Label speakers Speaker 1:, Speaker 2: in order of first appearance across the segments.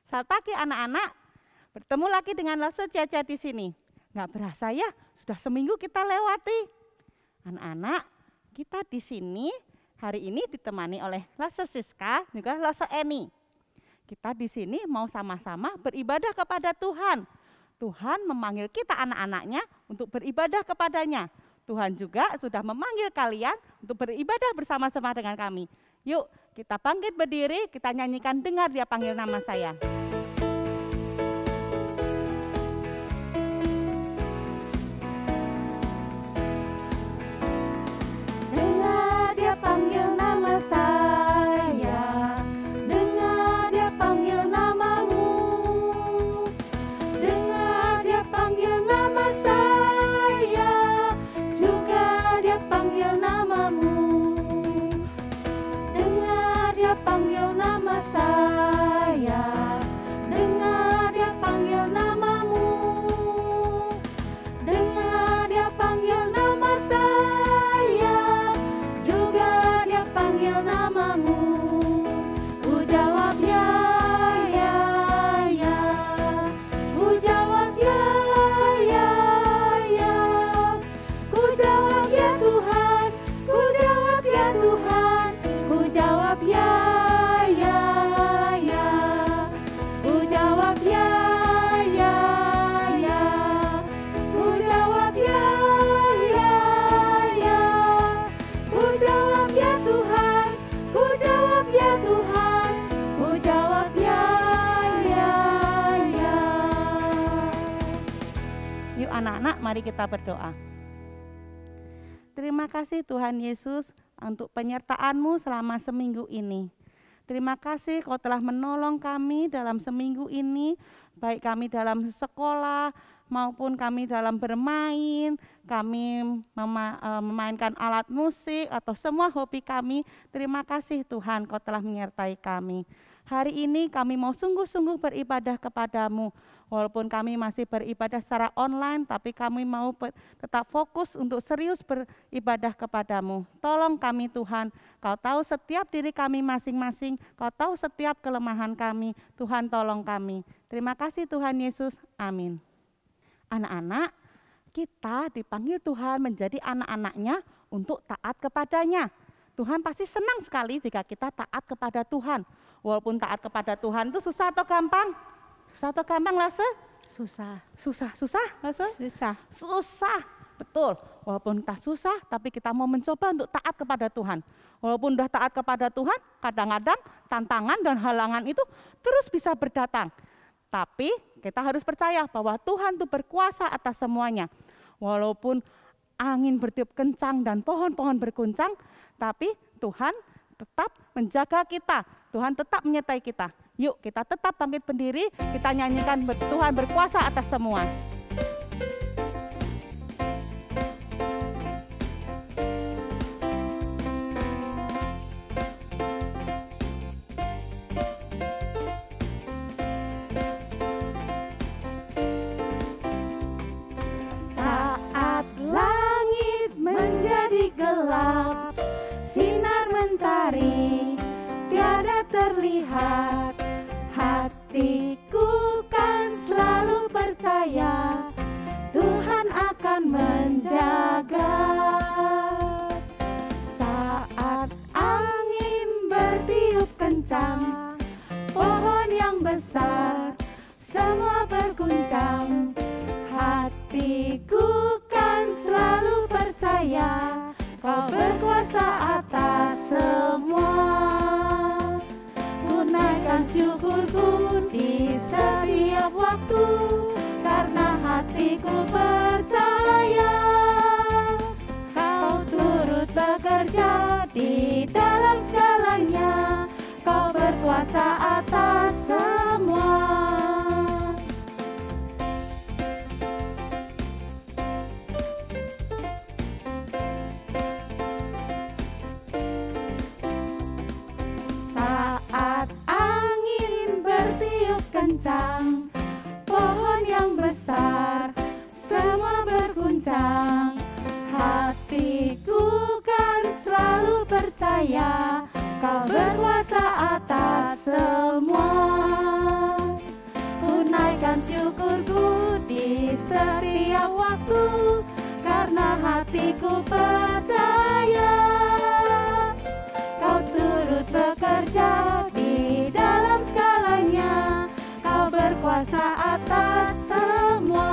Speaker 1: Selamat pagi anak-anak, bertemu lagi dengan Lose Ciacia di sini. Nggak berasa ya, sudah seminggu kita lewati. Anak-anak, kita di sini hari ini ditemani oleh Lose Siska juga Lose Eni. Kita di sini mau sama-sama beribadah kepada Tuhan. Tuhan memanggil kita anak-anaknya untuk beribadah kepadanya. Tuhan juga sudah memanggil kalian untuk beribadah bersama-sama dengan kami. Yuk, kita bangkit berdiri, kita nyanyikan Dengar Dia Panggil Nama Saya. Dengar Dia panggil nama saya, dengar Dia panggil namamu, dengar Dia panggil nama saya, juga Dia panggil namamu. Dengar Dia panggil nama saya, dengar Dia panggil namamu, dengar Dia panggil nama saya, juga Dia panggil namamu. Ku jawab ya, ya, ya. Ku jawab ya, ya, ya. Ku jawab ya Tuhan, ku jawab ya Tuhan. Ku jawab ya, ya, ya. Ku jawab ya, ya, ya. Ku jawab ya, ya, ya. Ku jawab ya Tuhan, ku jawab ya Tuhan. Ku jawab ya, ya, ya. Yuk anak-anak, mari kita berdoa. Terima kasih Tuhan Yesus untuk penyertaan-Mu selama seminggu ini. Terima kasih Kau telah menolong kami dalam seminggu ini, baik kami dalam sekolah maupun kami dalam bermain, kami memainkan alat musik atau semua hobi kami. Terima kasih Tuhan Kau telah menyertai kami. Hari ini kami mau sungguh-sungguh beribadah kepadamu. Walaupun kami masih beribadah secara online, tapi kami mau tetap fokus untuk serius beribadah kepadamu. Tolong kami Tuhan, Kau tahu setiap diri kami masing-masing, Kau tahu setiap kelemahan kami. Tuhan tolong kami. Terima kasih Tuhan Yesus, amin. Anak-anak, kita dipanggil Tuhan menjadi anak-anaknya untuk taat kepadanya. Tuhan pasti senang sekali jika kita taat kepada Tuhan. Walaupun taat kepada Tuhan itu susah atau gampang? Susah atau gampang, Lase?
Speaker 2: Susah.
Speaker 1: Susah, susah, Lase?
Speaker 2: Susah.
Speaker 1: Susah, betul. Walaupun kita susah, tapi kita mau mencoba untuk taat kepada Tuhan. Walaupun sudah taat kepada Tuhan, kadang-kadang tantangan dan halangan itu terus bisa berdatang. Tapi kita harus percaya bahwa Tuhan itu berkuasa atas semuanya. Walaupun angin bertiup kencang dan pohon-pohon berguncang, tapi Tuhan tetap menjaga kita. Tuhan tetap menyertai kita. Yuk kita tetap bangkit berdiri, kita nyanyikan Tuhan berkuasa atas semua. Saat langit menjadi gelap, sinar mentari tiada terlihat, hatiku kan selalu percaya Tuhan akan menjaga. Saat angin bertiup kencang, pohon yang besar semua berguncang, hatiku kan selalu percaya Kau berkuasa atas semua. Ku naikkan syukurku di setiap waktu, karena hatiku percaya Kau turut bekerja di dalam segalanya. Kau berkuasa atas semua. Saat angin bertiup kencang, pohon yang besar semua berguncang, hatiku kan selalu percaya Kau berkuasa atas semua. hatiku percaya, Kau turut bekerja di dalam segalanya, Kau berkuasa atas semua.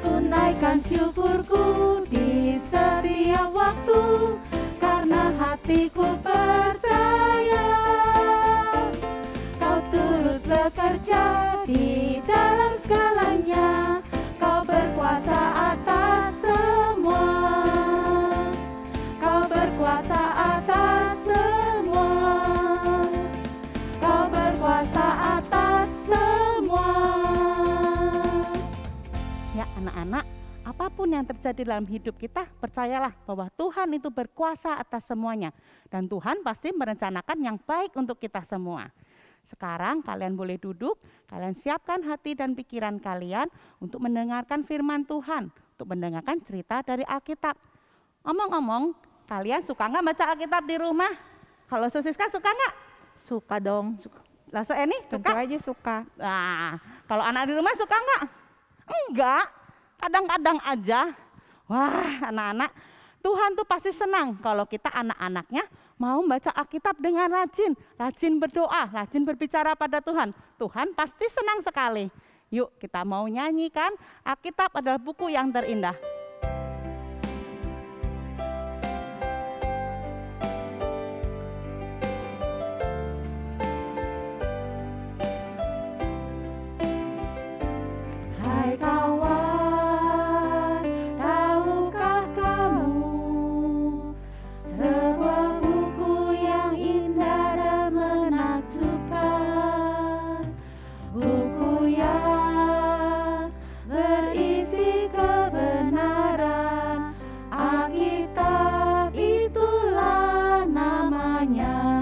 Speaker 1: Tunaikan syukurku di setiap waktu, karena hatiku percaya, Kau turut bekerja di dalam segalanya, Kau berkuasa atas semua. Kau berkuasa atas semua. Kau berkuasa atas semua. Ya anak-anak, apapun yang terjadi dalam hidup kita, percayalah bahwa Tuhan itu berkuasa atas semuanya. Dan Tuhan pasti merencanakan yang baik untuk kita semua. Sekarang kalian boleh duduk, kalian siapkan hati dan pikiran kalian untuk mendengarkan firman Tuhan, untuk mendengarkan cerita dari Alkitab. Ngomong-ngomong, kalian suka nggak baca Alkitab di rumah? Kalau Siska suka nggak?
Speaker 2: Suka dong.
Speaker 1: Lah ini
Speaker 2: Tentu
Speaker 1: suka?
Speaker 2: aja suka.
Speaker 1: Nah, kalau anak di rumah suka nggak? Enggak, kadang-kadang aja. Wah, anak-anak, Tuhan tuh pasti senang kalau kita anak-anaknya mau baca Alkitab dengan rajin berdoa, rajin berbicara pada Tuhan. Tuhan pasti senang sekali. Yuk kita mau nyanyikan, Alkitab adalah buku yang terindah. Hai kawan, tahukah kamu, sebuah buku yang indah dan menakjubkan, buku yang berisi kebenaran, Alkitab itulah namanya.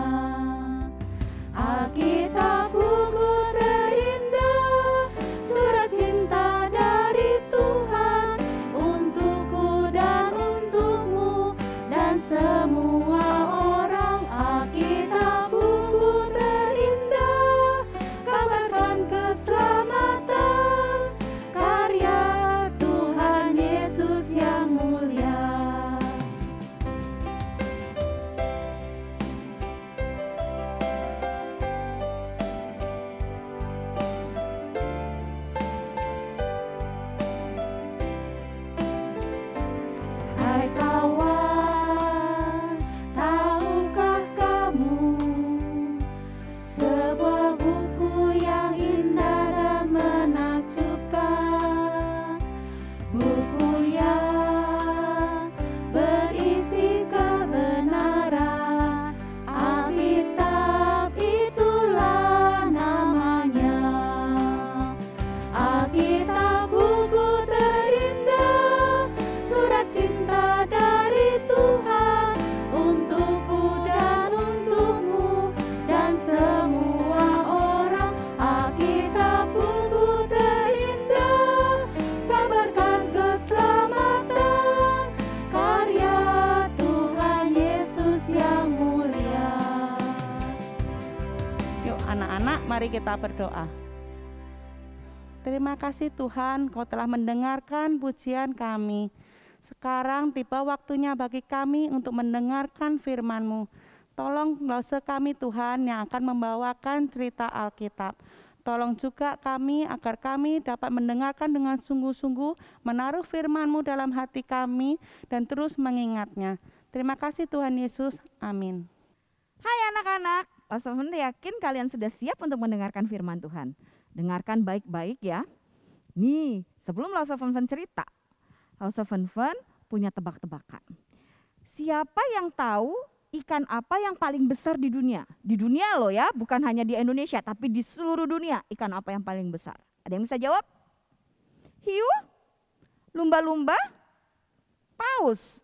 Speaker 1: Alkitab buku terindah, surat cinta dari Tuhan untukku dan untukmu dan semua orang. Alkitab buku terindah, kabarkan keselamatan, karya Tuhan Yesus yang mulia. Hai kawan, tahukah kamu, sebuah buku yang indah dan menakjubkan, buku yang berisi kebenaran, Alkitab itulah namanya. Alkitab buku terindah, surat cinta dari Tuhan untukku dan untukmu dan semua orang. Alkitab buku terindah, kabarkan keselamatan, karya Tuhan Yesus yang mulia. Yuk anak-anak, mari kita berdoa. Terima kasih Tuhan, Kau telah mendengarkan pujian kami. Sekarang tiba waktunya bagi kami untuk mendengarkan firman-Mu. Tolong lose kami Tuhan yang akan membawakan cerita Alkitab. Tolong juga kami agar kami dapat mendengarkan dengan sungguh-sungguh, menaruh firman-Mu dalam hati kami dan terus mengingatnya. Terima kasih Tuhan Yesus, amin.
Speaker 2: Hai anak-anak, Lausafun yakin kalian sudah siap untuk mendengarkan firman Tuhan. Dengarkan baik-baik ya. Nih, sebelum Lausafun cerita, Lausafun punya tebak-tebakan. Siapa yang tahu ikan apa yang paling besar di dunia? Di dunia loh ya, bukan hanya di Indonesia, tapi di seluruh dunia. Ikan apa yang paling besar? Ada yang bisa jawab? Hiu? Lumba-lumba? Paus?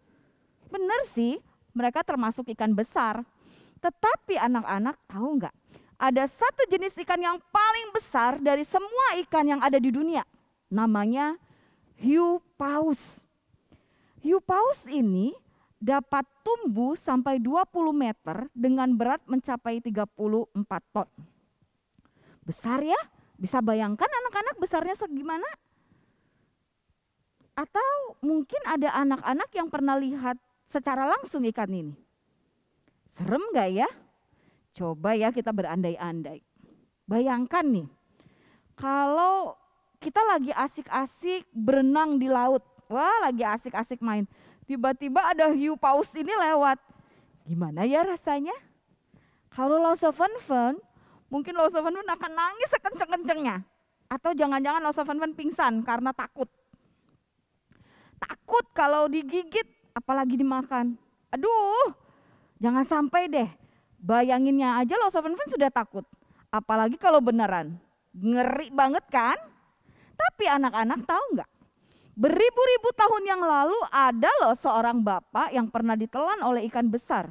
Speaker 2: Benar sih, mereka termasuk ikan besar. Tetapi anak-anak tahu nggak? Ada satu jenis ikan yang paling besar dari semua ikan yang ada di dunia. Namanya hiu paus. Hiu paus ini dapat tumbuh sampai 20 meter dengan berat mencapai 34 ton. Besar ya? Bisa bayangkan anak-anak besarnya segimana? Atau mungkin ada anak-anak yang pernah lihat secara langsung ikan ini. Serem gak ya? Coba ya kita berandai-andai. Bayangkan nih, kalau kita lagi asik-asik berenang di laut. Wah, lagi asik-asik main. Tiba-tiba ada hiu paus ini lewat. Gimana ya rasanya? Kalau Lausovenven, mungkin Lausovenven akan nangis sekenceng-kencengnya. Atau jangan-jangan Lausovenven pingsan karena takut. Takut kalau digigit, apalagi dimakan. Aduh, jangan sampai deh. Bayanginnya aja Lausovenven sudah takut. Apalagi kalau beneran. Ngeri banget kan? Tapi anak-anak tahu nggak? Beribu-ribu tahun yang lalu ada loh seorang bapak yang pernah ditelan oleh ikan besar.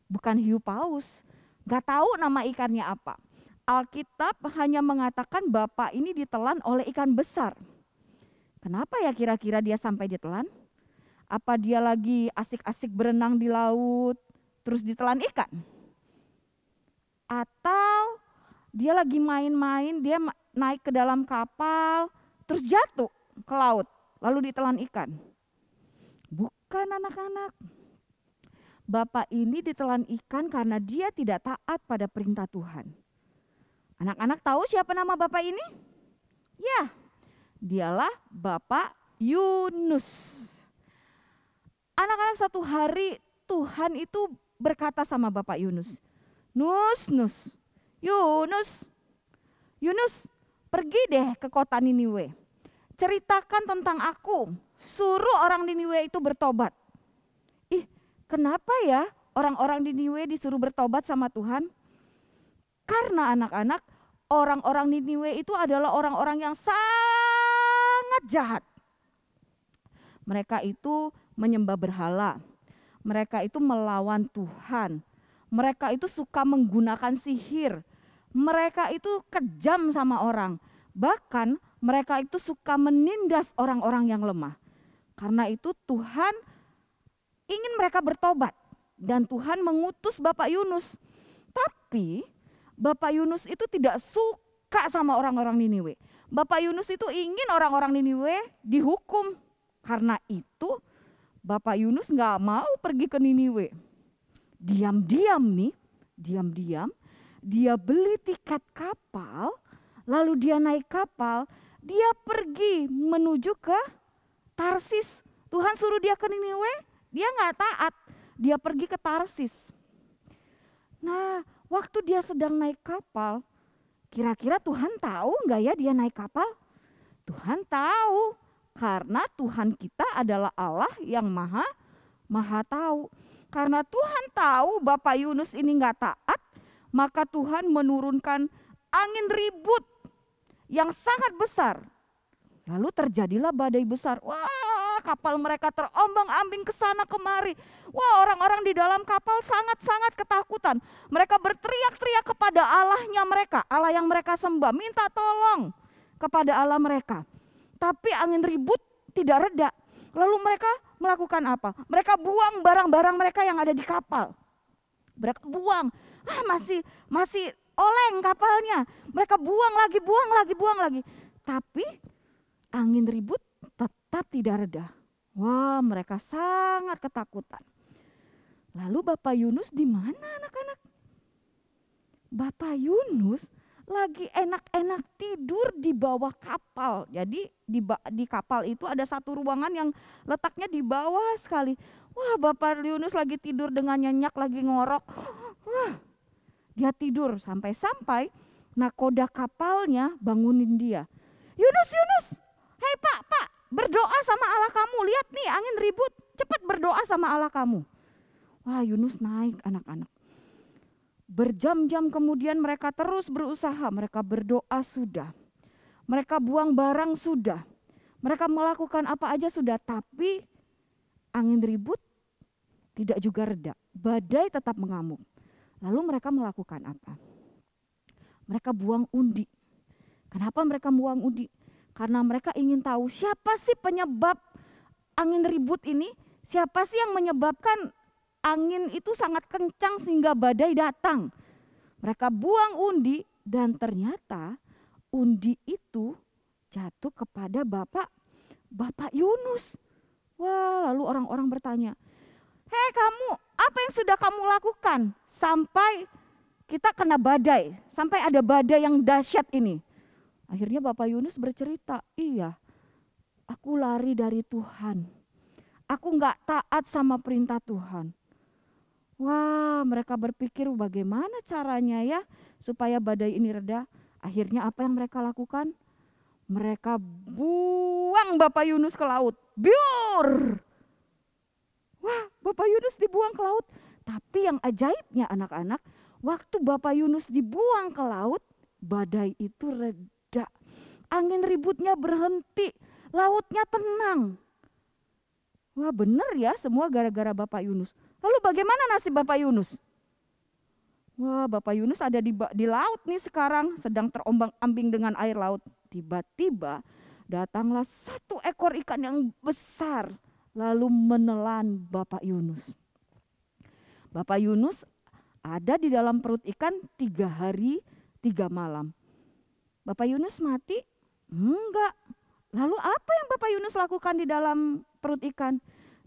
Speaker 2: Bukan hiu paus. Gak tahu nama ikannya apa. Alkitab hanya mengatakan bapak ini ditelan oleh ikan besar. Kenapa ya kira-kira dia sampai ditelan? Apa dia lagi asik-asik berenang di laut terus ditelan ikan? Atau dia lagi main-main, dia naik ke dalam kapal terus jatuh ke laut lalu ditelan ikan? Bukan anak-anak. Bapak ini ditelan ikan karena dia tidak taat pada perintah Tuhan. Anak-anak tahu siapa nama bapak ini? Ya, dialah Bapak Yunus. Anak-anak, satu hari Tuhan itu berkata sama Bapak Yunus, Yunus, pergi deh ke kota Niniwe. Ceritakan tentang aku, suruh orang Niniwe itu bertobat. Kenapa ya orang-orang Niniwe disuruh bertobat sama Tuhan? Karena anak-anak, orang-orang Niniwe itu adalah orang-orang yang sangat jahat. Mereka itu menyembah berhala. Mereka itu melawan Tuhan. Mereka itu suka menggunakan sihir. Mereka itu kejam sama orang. Bahkan mereka itu suka menindas orang-orang yang lemah. Karena itu Tuhan ingin mereka bertobat. Dan Tuhan mengutus Bapak Yunus. Tapi Bapak Yunus itu tidak suka sama orang-orang Niniwe. Bapak Yunus itu ingin orang-orang Niniwe dihukum. Karena itu Bapak Yunus gak mau pergi ke Niniwe. Diam-diam dia beli tiket kapal, lalu dia naik kapal, dia pergi menuju ke Tarsis. Tuhan suruh dia ke Niniwe, dia gak taat, dia pergi ke Tarsis. Nah, waktu dia sedang naik kapal, kira-kira Tuhan tahu gak ya dia naik kapal? Tuhan tahu, karena Tuhan kita adalah Allah yang maha tahu. Karena Tuhan tahu Bapak Yunus ini gak taat, maka Tuhan menurunkan angin ribut yang sangat besar. Lalu terjadilah badai besar. Wah, kapal mereka terombang-ambing ke sana kemari. Wah, orang-orang di dalam kapal sangat-sangat ketakutan. Mereka berteriak-teriak kepada Allahnya mereka, Allah yang mereka sembah, minta tolong kepada Allah mereka. Tapi angin ribut tidak reda. Lalu mereka melakukan apa? Mereka buang barang-barang mereka yang ada di kapal. Mereka buang. Masih oleng kapalnya. Mereka buang lagi. Tapi angin ribut tetap tidak reda. Wah, mereka sangat ketakutan. Lalu Bapak Yunus di mana anak-anak? Bapak Yunus lagi enak-enak tidur di bawah kapal. Jadi di kapal itu ada satu ruangan yang letaknya di bawah sekali. Wah, Bapak Yunus lagi tidur dengan nyenyak, lagi ngorok. Wah, dia tidur sampai nakoda kapalnya bangunin dia. Yunus, hei pak, berdoa sama Allah kamu. Lihat nih angin ribut, cepat berdoa sama Allah kamu. Wah, Yunus naik anak-anak. Berjam-jam kemudian mereka terus berusaha, mereka berdoa sudah, mereka buang barang sudah, mereka melakukan apa aja sudah, tapi angin ribut tidak juga reda, badai tetap mengamuk. Lalu mereka melakukan apa? Mereka buang undi. Kenapa mereka buang undi? Karena mereka ingin tahu siapa sih penyebab angin ribut ini, siapa sih yang menyebabkan angin itu sangat kencang sehingga badai datang. Mereka buang undi dan ternyata undi itu jatuh kepada Bapak Bapak Yunus. Wah, lalu orang-orang bertanya, "Hei kamu, apa yang sudah kamu lakukan sampai kita kena badai, sampai ada badai yang dahsyat ini?" Akhirnya Bapak Yunus bercerita, "Iya, aku lari dari Tuhan. Aku nggak taat sama perintah Tuhan." Wah, mereka berpikir bagaimana caranya ya supaya badai ini reda. Akhirnya apa yang mereka lakukan? Mereka buang Bapak Yunus ke laut. Biur! Wah, Bapak Yunus dibuang ke laut. Tapi yang ajaibnya anak-anak, waktu Bapak Yunus dibuang ke laut, badai itu reda. Angin ributnya berhenti, lautnya tenang. Wah, benar ya, semua gara-gara Bapak Yunus. Lalu bagaimana nasib Bapak Yunus? Wah, Bapak Yunus ada di laut nih sekarang, sedang terombang-ambing dengan air laut. Tiba-tiba datanglah satu ekor ikan yang besar, lalu menelan Bapak Yunus. Bapak Yunus ada di dalam perut ikan 3 hari 3 malam. Bapak Yunus mati? Enggak. Lalu apa yang Bapak Yunus lakukan di dalam perut ikan?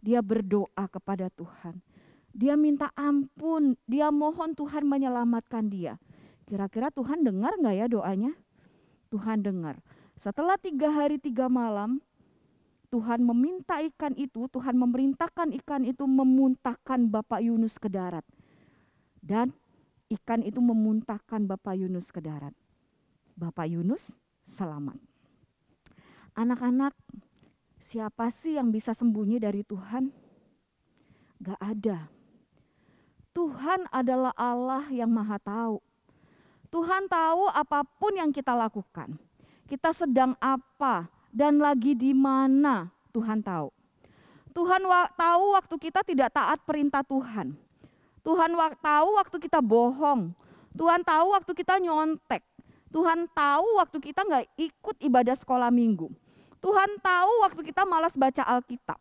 Speaker 2: Dia berdoa kepada Tuhan. Dia minta ampun, dia mohon Tuhan menyelamatkan dia. Kira-kira Tuhan dengar enggak ya doanya? Tuhan dengar. Setelah 3 hari 3 malam, Tuhan meminta ikan itu, Tuhan memerintahkan ikan itu memuntahkan Bapak Yunus ke darat. Dan ikan itu memuntahkan Bapak Yunus ke darat. Bapak Yunus selamat. Anak-anak, siapa sih yang bisa sembunyi dari Tuhan? Gak ada. Tuhan adalah Allah yang Maha Tahu. Tuhan tahu apapun yang kita lakukan. Kita sedang apa dan lagi di mana, Tuhan tahu. Tuhan tahu waktu kita tidak taat perintah Tuhan. Tuhan tahu waktu kita bohong. Tuhan tahu waktu kita nyontek. Tuhan tahu waktu kita nggak ikut ibadah sekolah minggu. Tuhan tahu waktu kita malas baca Alkitab.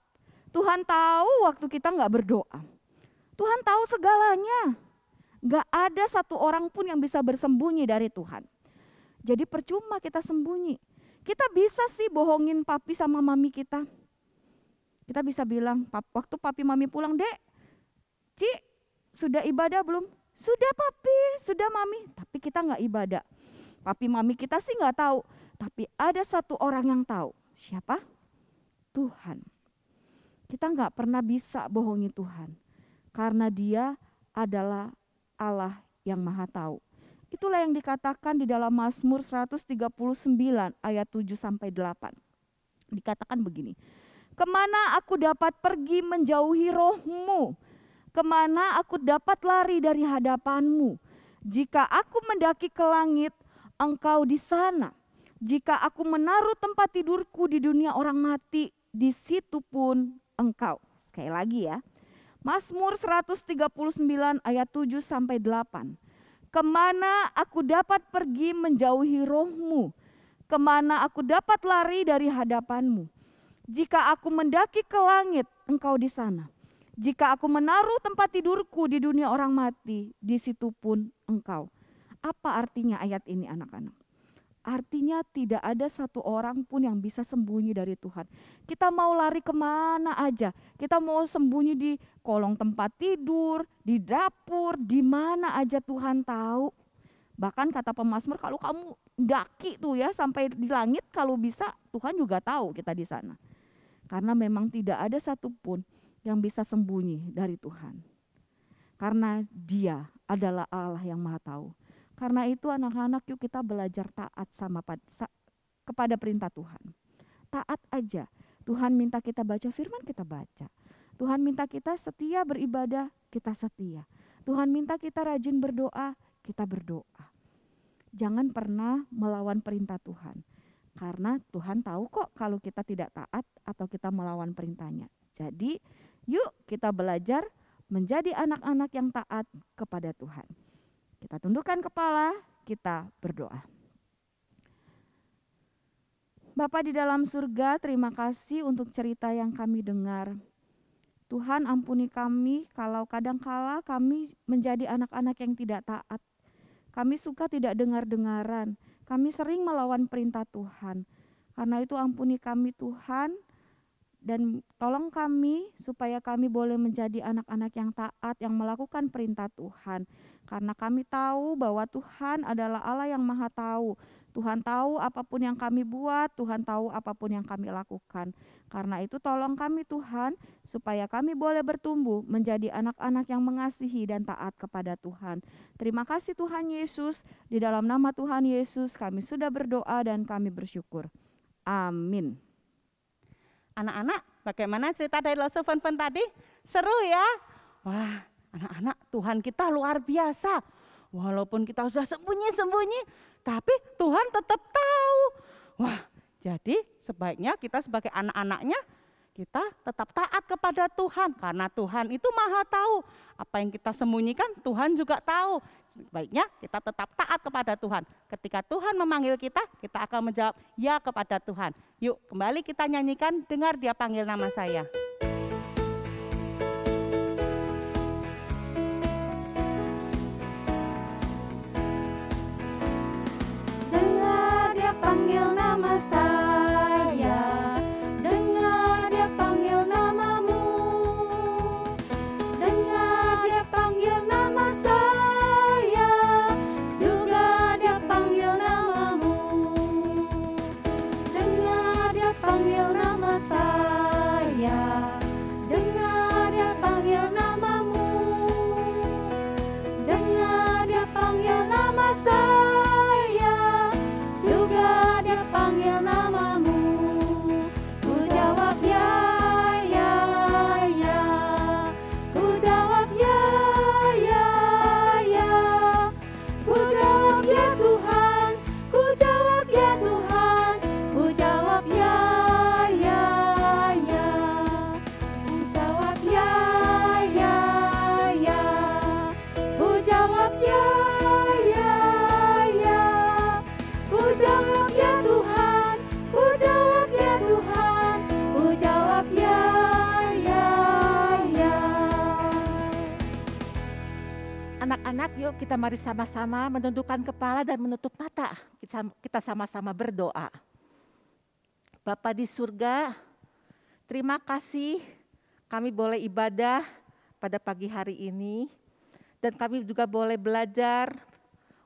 Speaker 2: Tuhan tahu waktu kita nggak berdoa. Tuhan tahu segalanya. Gak ada satu orang pun yang bisa bersembunyi dari Tuhan. Jadi percuma kita sembunyi. Kita bisa sih bohongin papi sama mami kita. Kita bisa bilang, waktu papi mami pulang, "Dek, Ci, sudah ibadah belum?" "Sudah papi, sudah mami." Tapi kita gak ibadah. Papi mami kita sih gak tahu. Tapi ada satu orang yang tahu. Siapa? Tuhan. Kita gak pernah bisa bohongi Tuhan. Karena Dia adalah Allah yang Maha Tahu. Itulah yang dikatakan di dalam Mazmur 139 ayat 7 sampai 8. Dikatakan begini, "Kemana aku dapat pergi menjauhi roh-Mu? Kemana aku dapat lari dari hadapan-Mu? Jika aku mendaki ke langit, Engkau di sana. Jika aku menaruh tempat tidurku di dunia orang mati, di situ pun Engkau." Sekali lagi ya. Mazmur 139 ayat 7 sampai 8. "Kemana aku dapat pergi menjauhi roh-Mu? Kemana aku dapat lari dari hadapan-Mu? Jika aku mendaki ke langit, Engkau di sana. Jika aku menaruh tempat tidurku di dunia orang mati, di situ pun Engkau." Apa artinya ayat ini anak-anak? Artinya tidak ada satu orang pun yang bisa sembunyi dari Tuhan. Kita mau lari kemana aja. Kita mau sembunyi di kolong tempat tidur, di dapur, di mana aja Tuhan tahu. Bahkan kata pemazmur, kalau kamu daki tuh ya sampai di langit, kalau bisa Tuhan juga tahu kita di sana. Karena memang tidak ada satupun yang bisa sembunyi dari Tuhan. Karena Dia adalah Allah yang Maha Tahu. Karena itu anak-anak, yuk kita belajar taat kepada perintah Tuhan. Taat aja. Tuhan minta kita baca firman, kita baca. Tuhan minta kita setia beribadah, kita setia. Tuhan minta kita rajin berdoa, kita berdoa. Jangan pernah melawan perintah Tuhan. Karena Tuhan tahu kok kalau kita tidak taat atau kita melawan perintahnya. Jadi yuk kita belajar menjadi anak-anak yang taat kepada Tuhan. Kita tundukkan kepala, kita berdoa. Bapa di dalam surga, terima kasih untuk cerita yang kami dengar. Tuhan ampuni kami kalau kadangkala kami menjadi anak-anak yang tidak taat. Kami suka tidak dengar-dengaran, kami sering melawan perintah Tuhan. Karena itu ampuni kami Tuhan, Dan tolong kami supaya kami boleh menjadi anak-anak yang taat, yang melakukan perintah Tuhan. Karena kami tahu bahwa Tuhan adalah Allah yang Maha Tahu. Tuhan tahu apapun yang kami buat, Tuhan tahu apapun yang kami lakukan. Karena itu tolong kami Tuhan, supaya kami boleh bertumbuh menjadi anak-anak yang mengasihi dan taat kepada Tuhan. Terima kasih Tuhan Yesus, di dalam nama Tuhan Yesus kami sudah berdoa dan kami bersyukur. Amin.
Speaker 1: Anak-anak, bagaimana cerita dari Loso Fun Fun tadi? Seru ya? Wah, anak-anak, Tuhan kita luar biasa. Walaupun kita sudah sembunyi-sembunyi, tapi Tuhan tetap tahu. Wah, jadi sebaiknya kita sebagai anak-anaknya, kita tetap taat kepada Tuhan. Karena Tuhan itu Maha tahu. Apa yang kita sembunyikan, Tuhan juga tahu. Sebaiknya kita tetap taat kepada Tuhan. Ketika Tuhan memanggil kita akan menjawab ya kepada Tuhan. Yuk, kembali kita nyanyikan, dengar Dia panggil nama saya.
Speaker 2: Dengar Dia panggil nama saya, dengar Dia panggil namamu, dengar Dia panggil nama saya, juga Dia panggil namamu. Dengar Dia panggil nama saya, dengar Dia panggil namamu, dengar Dia panggil nama saya, juga Dia panggil namamu. Ku jawab ya, ya, ya. Ku jawab ya, ya, ya. Ku jawab ya Tuhan, ku jawab ya Tuhan. Ku jawab ya, ya, ya. Ku jawab ya, ya, ya. Ku jawab ya, ya, ya. Ku jawab ya Tuhan, ku jawab ya Tuhan, ku jawab ya, ya, ya.
Speaker 3: Anak-anak, yuk kita mari sama-sama menundukkan kepala dan menutup mata. Kita sama-sama berdoa. Bapa di surga, terima kasih kami boleh ibadah pada pagi hari ini. Dan kami juga boleh belajar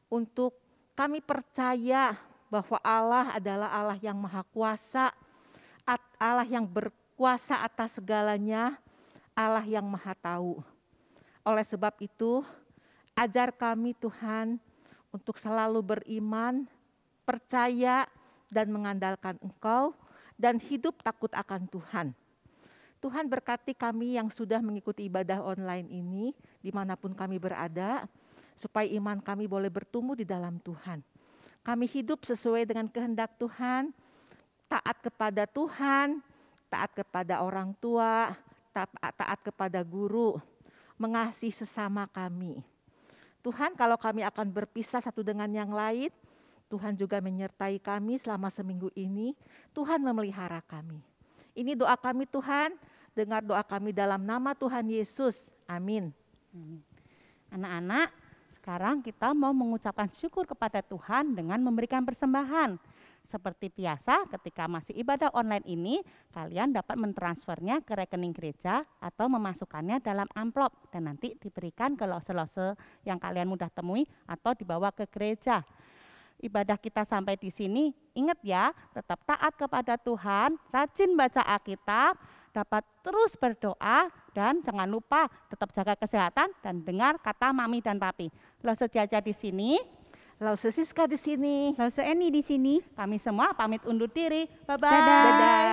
Speaker 3: untuk kami percaya bahwa Allah adalah Allah yang maha kuasa, Allah yang berkuasa atas segalanya, Allah yang maha tahu. Oleh sebab itu, ajar kami Tuhan untuk selalu beriman, percaya dan mengandalkan Engkau, dan hidup takut akan Tuhan. Tuhan berkati kami yang sudah mengikuti ibadah online ini, dimanapun kami berada, supaya iman kami boleh bertumbuh di dalam Tuhan. Kami hidup sesuai dengan kehendak Tuhan, taat kepada Tuhan, taat kepada orang tua, taat kepada guru, mengasihi sesama kami. Tuhan, kalau kami akan berpisah satu dengan yang lain, Tuhan juga menyertai kami selama seminggu ini. Tuhan memelihara kami. Ini doa kami Tuhan, dengar doa kami dalam nama Tuhan Yesus. Amin.
Speaker 1: Anak-anak, sekarang kita mau mengucapkan syukur kepada Tuhan dengan memberikan persembahan. Seperti biasa, ketika masih ibadah online ini, kalian dapat mentransfernya ke rekening gereja atau memasukkannya dalam amplop dan nanti diberikan ke lose-lose yang kalian mudah temui atau dibawa ke gereja. Ibadah kita sampai di sini, ingat ya, tetap taat kepada Tuhan, rajin baca Alkitab, dapat terus berdoa, dan jangan lupa tetap jaga kesehatan dan dengar kata Mami dan Papi. Lause Jaja di sini,
Speaker 3: Lause Siska di sini,
Speaker 2: Lause Eni di sini.
Speaker 1: kami semua pamit undur diri. Bye-bye.
Speaker 2: Dadah.